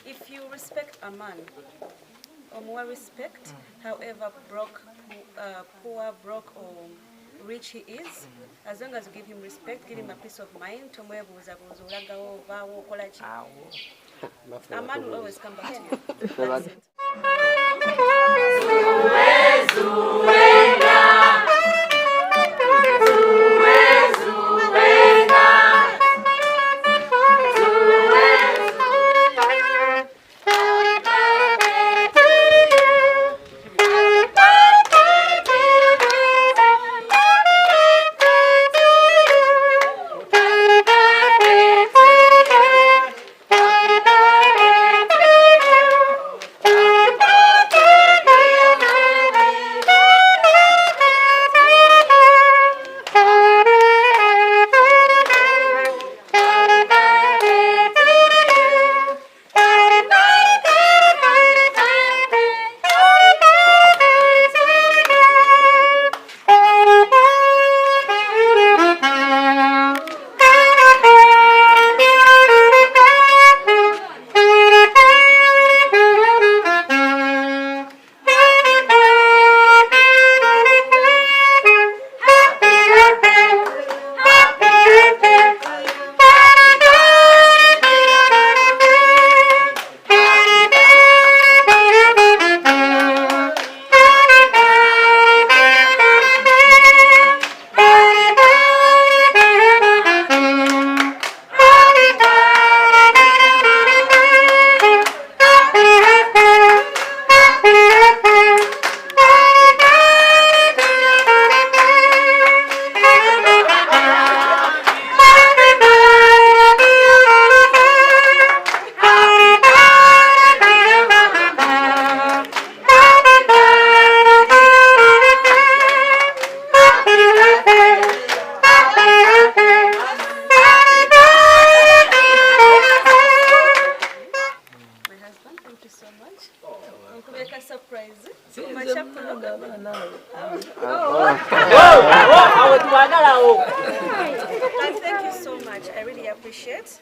If you respect a man, or more respect, however poor, broke, or rich he is, as long as you give him respect, give him a peace of mind, a man will always come back to you. That's it.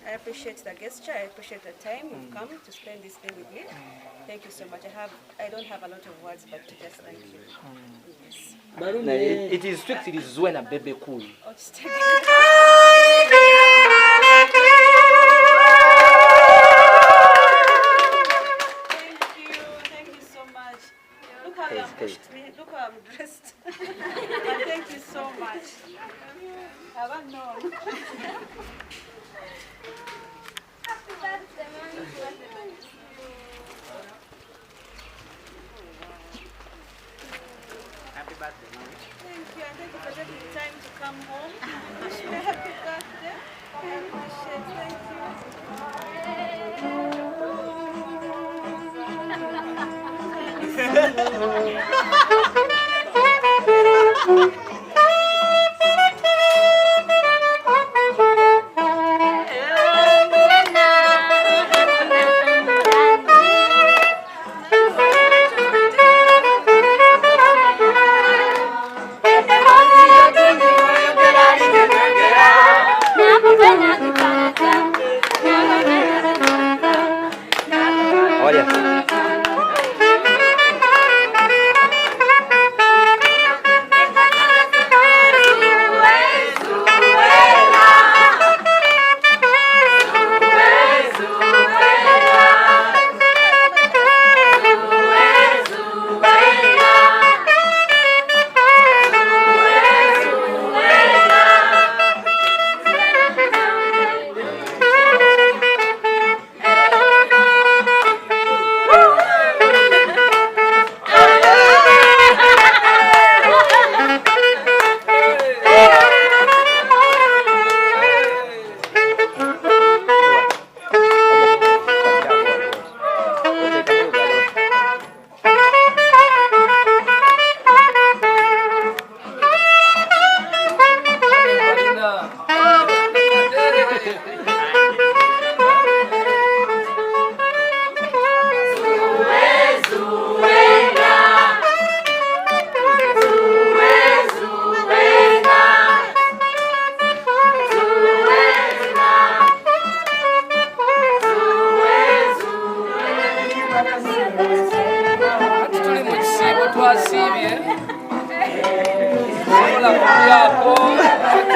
I appreciate the gesture. I appreciate the time you've come to spend this day with me. Thank you so much. I don't have a lot of words, but to just thank you. Yes. It is strict. It is Zuena Bebecool. Thank you so much. Look how you pushed me. Look how I'm dressed. And thank you so much. I haven't known. Happy birthday, Mom. Thank you, and thank you for taking the time to come home. Wish me a happy birthday. I appreciate thank you.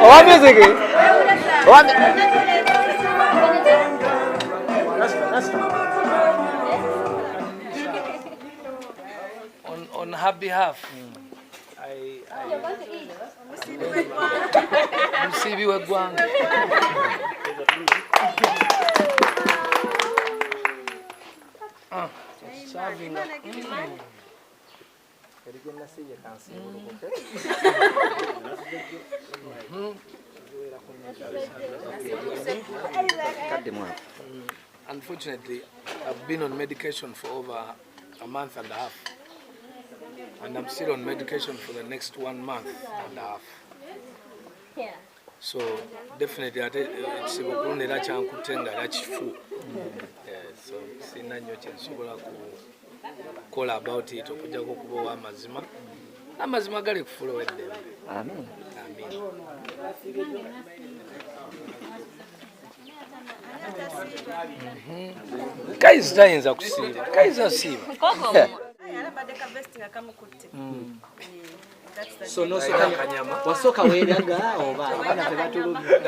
What music? What? On her behalf, Musibi wegwanga. Serving. Unfortunately, I've been on medication for over a month and a half. And I'm still on medication for the next 1 month and a half. So definitely it's a so sina nnyo kyensobola kukola about it okujjako okuba amazima amazima gali kufuula weddembe. Amen. Guys tayinza kusiiba kaiza siiba. So no wasoka weeraga oba abana tebatulubye.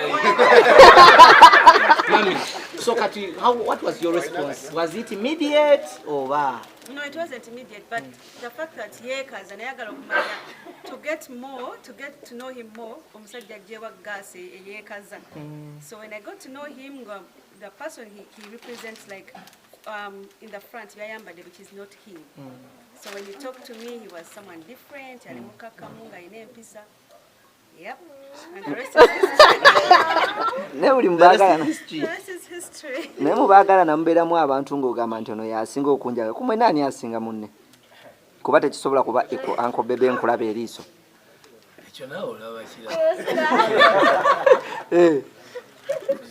Mami, so kati what was your response? Was it immediate or No, it wasn't immediate, but the fact that yekas and to get to know him more, so when I got to know him, the person he represents like in the front, which is not him. So when he talked to me, he was someone different. Yep. And the rest is history. The rest is history. Nemu bagala nambeeramu abantu ng'ogamba nti ono yasinga okunjaga. Kumwe nani asinga munne? Kuba tekisobola kuba Uncle Bebe nkulaba eriiso. Ekyo naawe olaba kira.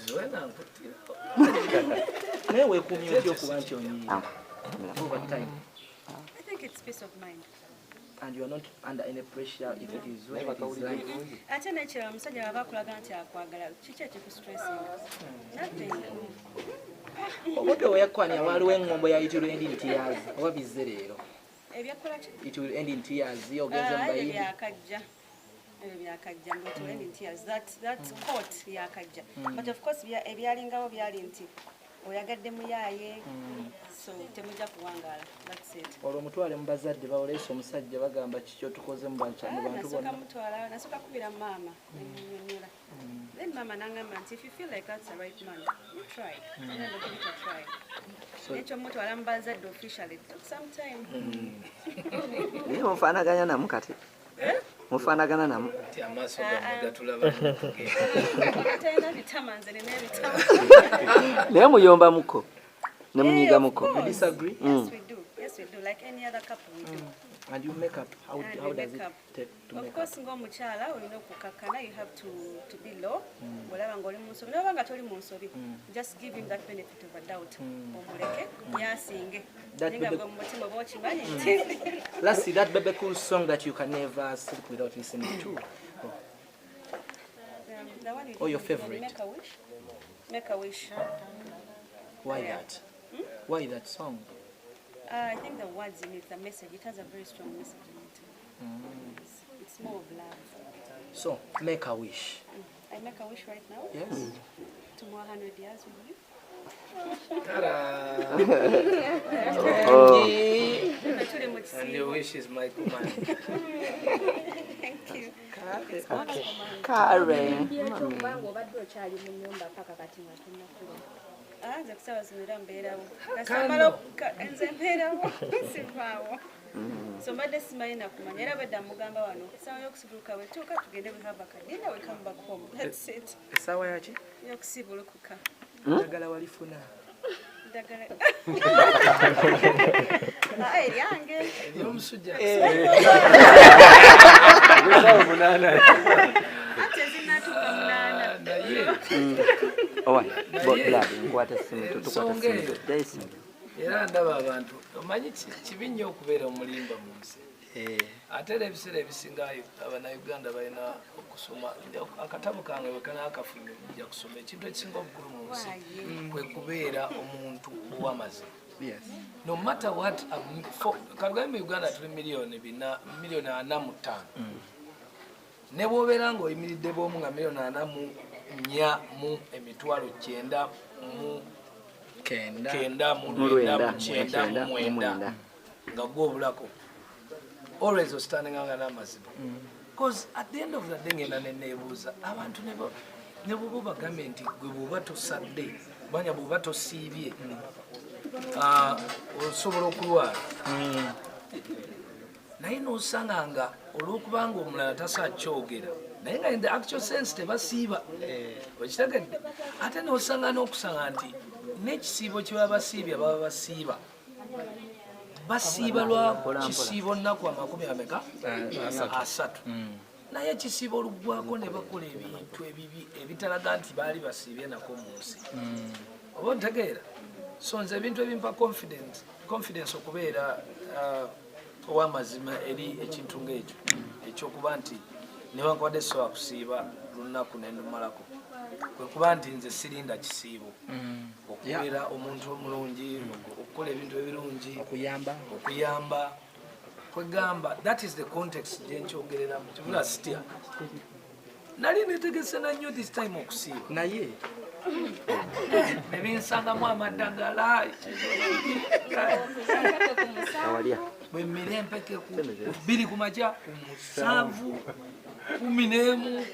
Zuena nkutira. Naye weekuumye otya okuba nti onyiiye? Over time. I think it's peace of mind. And you are not under any pressure if it is where it is life. Ate nekira omusajja abakulaga nti akwagala kiki ekikustressing? Nothing. Obudde weyakwanya waliwo engombo yayitibwa End in Tears oba bizze leero. Ebyakola ki? It will end in tears. Ogenze mu bayimbi. Byakajja. Byakajja ngo to end in tears. That quote yakajja. But of course ebyalingawo byali nti oyagadde muyaaye. So temujja kuwangaala. That's it. Olwo mutwale mu bazadde bawoleese omusajja bagamba kiki otukoze mu bantu bonna. Nasooka kubira maama. Then mama nangamba nti if you feel like that's the right man, you try. And then give it a try. Ekyo mutwala mu bazadde officially. It took some time. Naye mufaanaganya namu kati. Mufaanagana namu. Ti amaaso gammwe gatulaba. Tayina bitamanze n'ebitamanze. Naye muyomba muko. Ne munyiga muko. You disagree? Yes, we do. Yes, we do. Like any other couple, we do. And you make up. How does it take to make up? Of course, ng'omukyala olina okukakkana, you have to be low. Olaba ng'oli mu nsobi. N'oba nga toli mu nsobi, just give him that benefit of a doubt. Omuleke, yasinge. Lastly, that Bebecool song that you can never sleep without listening to. Or your favorite? Make a wish. Make a wish. Why that? Why that song? I think the words in it, the message, it has a very strong message in it. It's more of love. So, make a wish. I make a wish right now? Yes. To more 100 years with you. And your wish is my command. Thank you. Karen. Nze kusaba zino mbeerawo. Nasamala nze mbeerawo sivaawo. So mbadde simanyi nakumanya era bwedda mugamba wano essaawa y'okusibuluka bwetuuka tugende we have a kadinner we come back home. That's it. Essaawa yaki? Y'okusibulukuka. Eddagala walifuna. Eddagala. Eryange. Ery'omusujja. Essaawa munaana. Ate zinatuuka munaana. Owa, blabi nkwata simu tutukwata simu. Daisy. Era ndaba abantu omanyi kibi nnyo okubeera omulimba mu nsi. Ate era ebiseera ebisinga Abannayuganda balina okusoma akatabo kange bwe kanaakafunye ojja kusoma ekintu ekisinga obukulu mu nsi kwe kubeera omuntu ow'amazima. No matter what, kalugambe mu Uganda tuli miliyoni 45. ne bw'obeera ng'oyimiridde bw'omu nga miliyoni 44 mu emitwalo 9 mu kenda mu 9 nga gw'obulako always ostandinganga n'amazima because at the end of the day ngenda neneebuuza abantu ne bw'oba bagambye nti gwe bw'oba tosadde banya bw'oba tosiibye osobola okulwala naye n'osanga nga olw'okubanga omulala tasakyogera naye nga in the actual sense tebasiiba okitegedde ate n'osanga n'okusanga nti n'ekisiibo kye baba basiibye baba basiiba lwa kisiibo nnaku 30 naye ekisiibo oluggwako ne bakola ebintu ebibi ebitalaga nti baali basiibye nako mu nsi oba ontegeera so nze ebintu ebimpa confidence okubeera ow'amazima eri ekintu ng'ekyo ekyokuba nti newankubadde sobola kusiiba lunaku nendumalako kwe kuba nti nze sirinda kisiibo okubeera omuntu omulungi okukola ebintu ebirungi okuyamba kwegamba that is the context gyenkyogereramu kibula sitya nali netegese na nnyo this time okusiiba naye nebinsangamu amaddagala bwemmira empeke ku 2 ku makya ku 7 11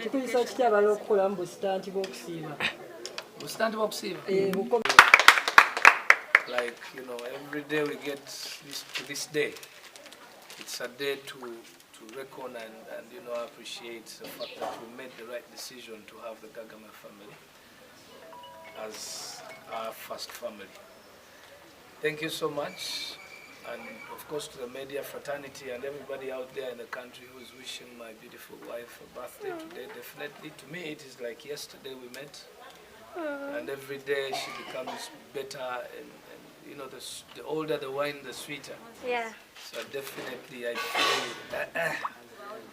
kikuyisa kitya abala okukolamu busitanti bw'okusiiba like every day we get to this day it's a day to reckon and appreciate the fact that we made the right decision to have the Kagame family as our first family. Thank you so much, and of course to the media fraternity and everybody out there in the country who is wishing my beautiful wife a birthday today. Definitely, to me it is like yesterday we met, and every day she becomes better, and the older the wine, the sweeter. Yeah. So definitely I feel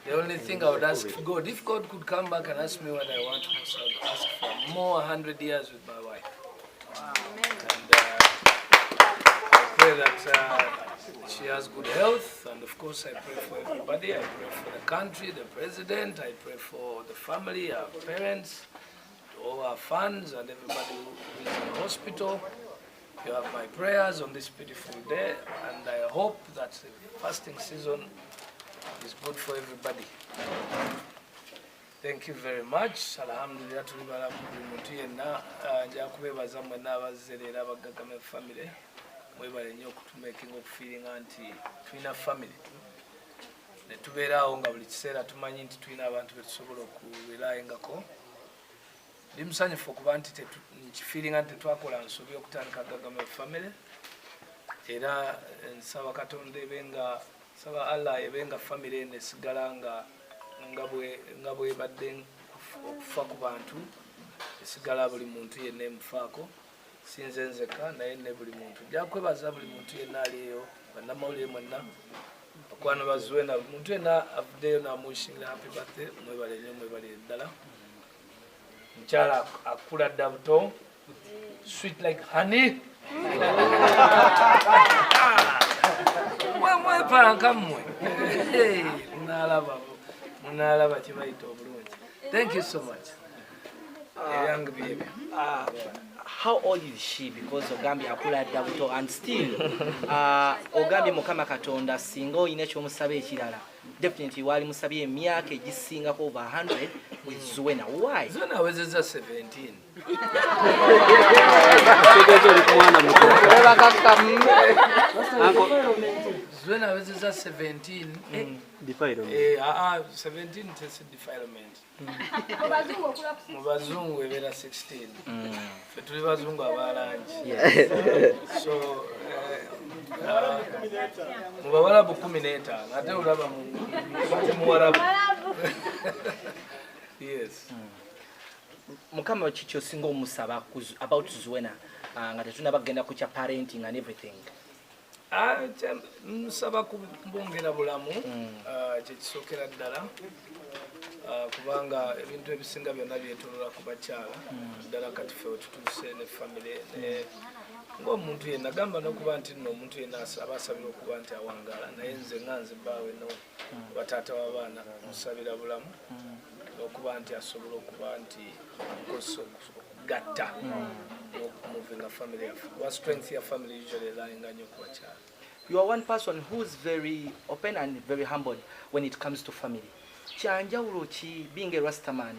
the only thing I would ask God, if God could come back and ask me what I want most, I would ask for more 100 years with my wife. Wow. And I pray that she has good health, and of course I pray for everybody. I pray for the country, the president, I pray for the family, our parents, all our fans, and everybody who is in the hospital. You have my prayers on this beautiful day, and I hope that the fasting season is good for everybody. Thank you very much. Alhamdulillah, tuli balamu buli muntu yenna nja kubeebaza mwenna abazze leero abagagame family. Mwebale nnyo okutumakinga okufiiringa nti tulina family. Ne tubeeraawo nga buli kiseera tumanyi nti tulina abantu be tusobola okubeerayingako. Ndi musanyufu okuba nti nkifiiringa nti tetwakola nsobi okutandika Kagame family. Era nsaba Katonda saba Allah ebenga family ene sigala nga bwebadde okufa ku bantu esigala buli muntu yenna emufaako sinze nzeka naye ne buli muntu njakwebaza buli muntu yenna aliyo bannamawulire mwenna bakwano ba Zuena muntu yenna avuddeyo namushingira happy birthday mwebale nnyo mwebale ddala mukyala akula dda buto sweet like honey mwepanka mmwe munalaba kibayita obulungi. Thank you so much. Young baby. How old is she? Because Ogambye akula dda buto and still Ogambye Mukama Katonda singa oyina ekyomusaba ekirala definitely wali musabye emyaka egisingako over 100 with Zuena. Why? Zuena awezezza 17. Zuena awezezza 17. 17 tesi defilement. Mu bazungu ebeera 16. Ffe tuli bazungu abalangi. So mu bawalabu 15 ate olaba mu warabu. Yes. Mukama kiki osinga omusaba about Zuena nga tetunaba kugenda ku kya parenting and everything? Nsaba kubongera bulamu kyekisookera ddala kubanga ebintu ebisinga byonna byetolola ku bakyala ddala kati ffe wetutuuse ne family ng'omuntu yenna gamba n'okuba nti nno omuntu yenna abasabira okuba nti awangaala naye nze nga nze bbaawe no bataata w'abaana musabira bulamu n'okuba nti asobola okuba nti okugatta n'okumuvinga family yaffe kuba strength ya family usually erayinga nnyo ku bakyala. You are one person who's very open and very humbled when it comes to family. Kyanjawulo ki being a Rastaman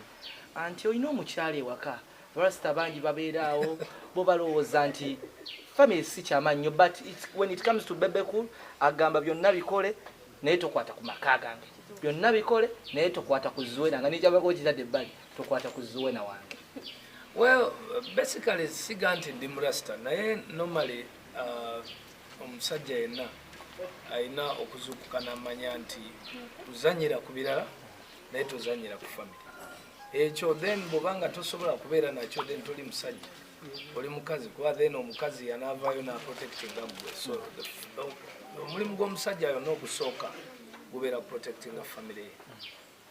anti olina omukyala ewaka Rasta bangi babeeraawo bo balowooza nti family si kyamannyo but when it comes to Bebecool agamba byonna bikole naye tokwata ku maka gange byonna bikole naye tokwata ku Zuena nga nikyabako kitadde ebbali tokwata ku Zuena wange. Well, basically siga nti ndi Murasta naye normally omusajja yenna alina okuzuukuka n'amanya nti tuzanyira ku birala naye tuzanyira ku family. Ekyo then bw'obanga tosobola kubeera nakyo then toli musajja oli mukazi kuba then omukazi yanaavaayo n'aprotectinga gwe. So omulimu gw'omusajja yonna ogusooka gubeera protectinga family ye.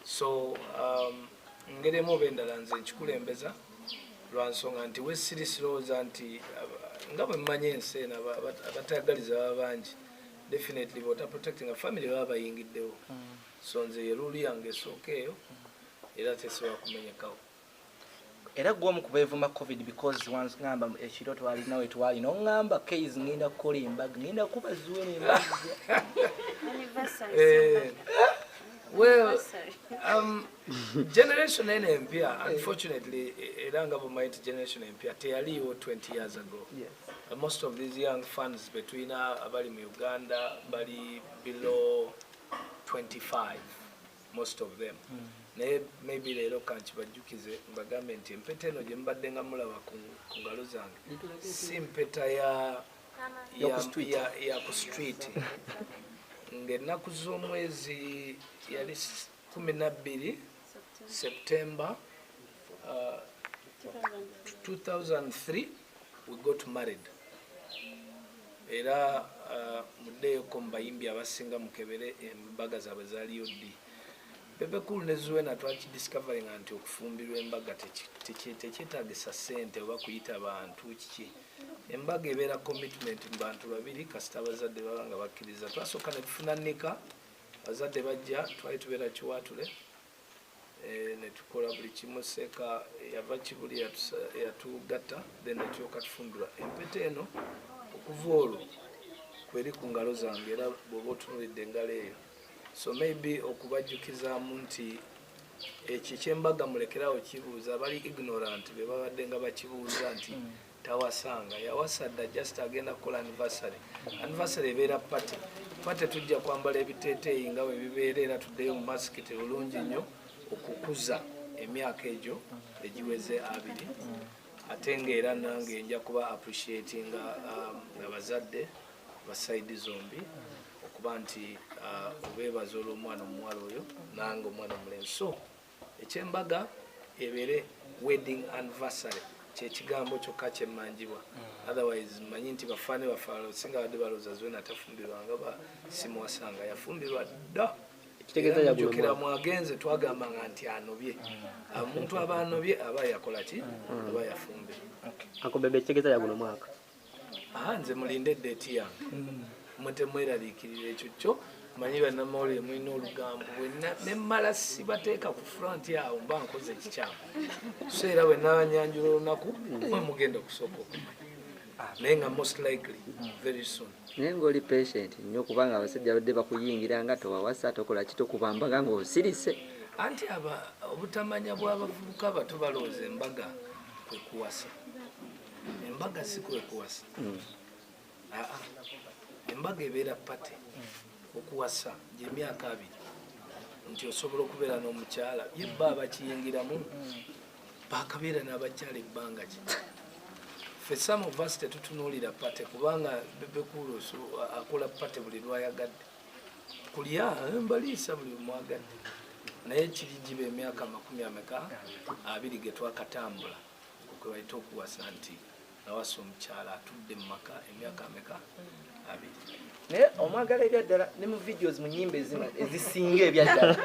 So ngeri emu oba endala nze nkikulembeza lwa nsonga nti wesiri sirowooza nti nga bwe mmanyi ensi eno abatayagaliza baba bangi definitely bw'ota protectinga family baba bayingiddewo. So nze ye luulu yange esooka eyo era tesobola kumenyekawo. Era gwomu ku beevuma COVID because once ngamba ekiro twalina we twali n'oŋŋamba case ngenda kukola embaga ngenda kuba Zuena embaga. Well, generation eno empya unfortunately era nga bumaiti generation empya teyaliwo 20 years ago. Yes. Most of these young fans between abali mu Uganda bali below 25, most of them. Naye maybe leero kankibajjukize mbagambe nti empeta eno gye mbadde nga mulaba ku ngalo zange si mpeta ya ku street. Ng'ennaku z'omwezi yali 12 September 2003 we got married. Era muddeyoko mu bayimbi abasinga mukebere embaga zaabwe zaaliyo ddi. Bebecool ne Zuena twakidiscovering nti okufumbirwa embaga tekyetaagisa ssente oba kuyita bantu kiki. Embaga ebeera commitment mu bantu babiri kasita abazadde baba nga bakkiriza. Twasooka ne tufuna nnika abazadde bajja twali tubeera kiwaatule ne tukola buli kimu seeka yava kibuli yatugatta then ne tulyoka tufumbirwa. Empeta eno okuva olwo kweri ku ngalo zange era bw'oba otunuulidde engalo eyo. So maybe okubajjukizaamu nti ekyo kyembaga mulekerawo kibuuza bali ignorant be babadde nga bakibuuza nti tawasanga yawasadda just agenda kukola anniversary ebeera pate tujja kwambala ebiteeteeyi nga bwe bibeera era tuddeyo mu masikiti bulungi nnyo okukuza emyaka egyo egiweze 2 ate ng'era nange nja kuba appreciatinga abazadde basaidi zombi okuba nti obeebaza olw'omwana omuwala oyo nange omwana omulenzi. So ekyembaga ebeere wedding anniversary kyekigambo kyokka kyemmanjibwa. Otherwise manyi nti bafaane bafaalo singa badde balooza Zuena tafumbirwanga simuwasanga yafumbirwa dda. Jjukira mwagenze twagambanga nti anobye. Omuntu aba anobye aba yakola ki aba yafumbirwa. Akobebe ekitegeeza yaguno mwaka. Nze mulinde ddeeti yange mutemweraliikirira ekyo kyo manyi bannamawulire mulina olugambo nemmala sibateeka ku front awo mba nkoze ekikyamu. So era bwe nabanyanjula olunaku mwe mugenda okusooka okumanya naye nga most likely very soon. Naye ng'oli patient nnyo kubanga abasajja badde bakuyingira nga towawasa tokola kitokubambaga ng'osirise. Anti obutamanya bw'abavubuka bato balowooza embaga kwe kuwasa. Embaga si kwe kuwasa. Embaga ebeera pate okuwasa gy'emyaka 2 nti osobola okubeera n'omukyala ye bba abakiyingiramu bakabeera n'abakyala ebbanga ki. Ffe some of us tetutunuulira pate kubanga Bebecool akola pate buli lwayagadde kulya mbaliisa buli mwagadde naye kiri giba emyaka 20 ge twakatambula kwe bayita okuwasa nti nawasa omukyala atudde mu maka emyaka 2. Naye omwagala ebyaddala ne mu videos mu nnyimba ezisinga ebyaddala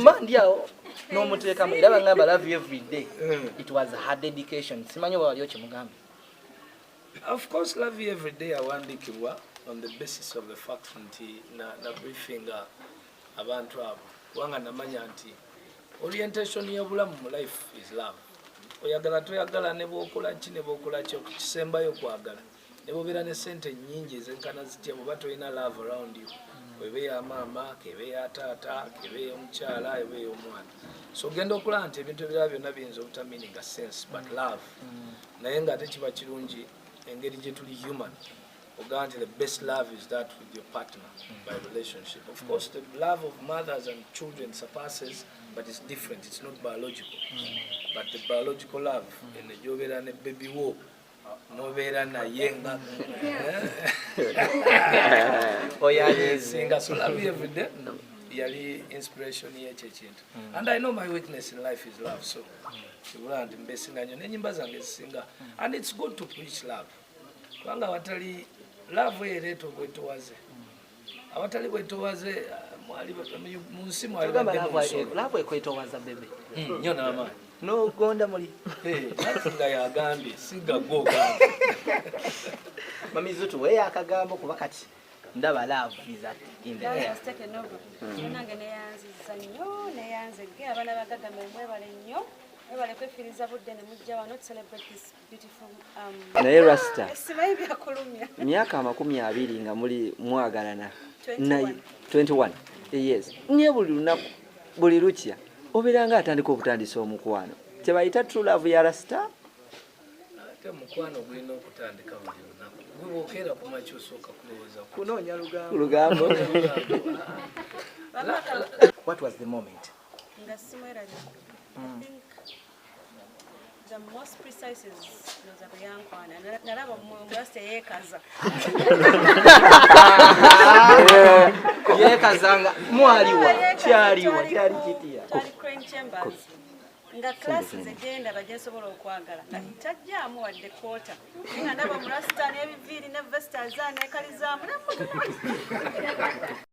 mandi awo n'omuteekamu era bangamba love you every day. It was her dedication. Simanyi oba waliyo kye mugambye. Of course, love you every day awandikibwa on the basis of the fact nti na briefing abantu abo wanga namanya nti orientation y'obulamu mu life is love. Oyagala toyagala ne bwokola ki ne bwokola ki kisembayo kwagala ne bobeera ne sente nnyingi ezenkana zitya bw'oba tolina love around you webe ya maama kebe ya taata kebe omukyala ebe y'omwana so genda okulaba nti ebintu ebirala byonna biyinza obutamininga sense but love naye ng'ate kiba kirungi engeri gye tuli human ogamba nti the best love is that with your partner by relationship. Of course the love of mothers and children surpasses but it's different, it's not biological but the biological love ene gy'obeera ne baby wo nobeera naye nga oyasinga so love you every day yali inspiration y'ekyo ekintu and I know my weakness in life is love so kibula nti mbesinga nnyo n'ennyimba zange zisinga and it's good to preach love kubanga watali love ereeta obwetowaze awatali bwetowaze mu nsi love ekwetowaza bebe nnyo n'amaanyi nogonda muli nga yagambye sigago ogambye mamizutu weyo akagambo kuba kati ndaba love is in the air. nange neyanziza nnyo neyanzege abaana bagagame mwebale nnyo mwebale kwefiriza budde ne mujja wano to celebrate this beautiful naye Rasta simanyi byakulumya myaka 20 nga muli mwagalana 21 yes nye buli lunaku buli lukya obeeranga atandika okutandisa omukwano tebayita true love ya Rasta ate omukwano gulina okutandika buli lunaku gwe bwokeera ku makya osooka kulowooza kunoonya lugambo what was the moment nga simwerabye I think the most precise is noza kuyankwana nalaba omurasta yeekaza yeekazanga mwaliwa kyaliwa kyali kitya kyali Crane Chambers nga klasi zegenda bajensobola okwagala tajjaamu wadde kwota nga ndaba omurasta n'ebiviiri ne vestas nekalizaamu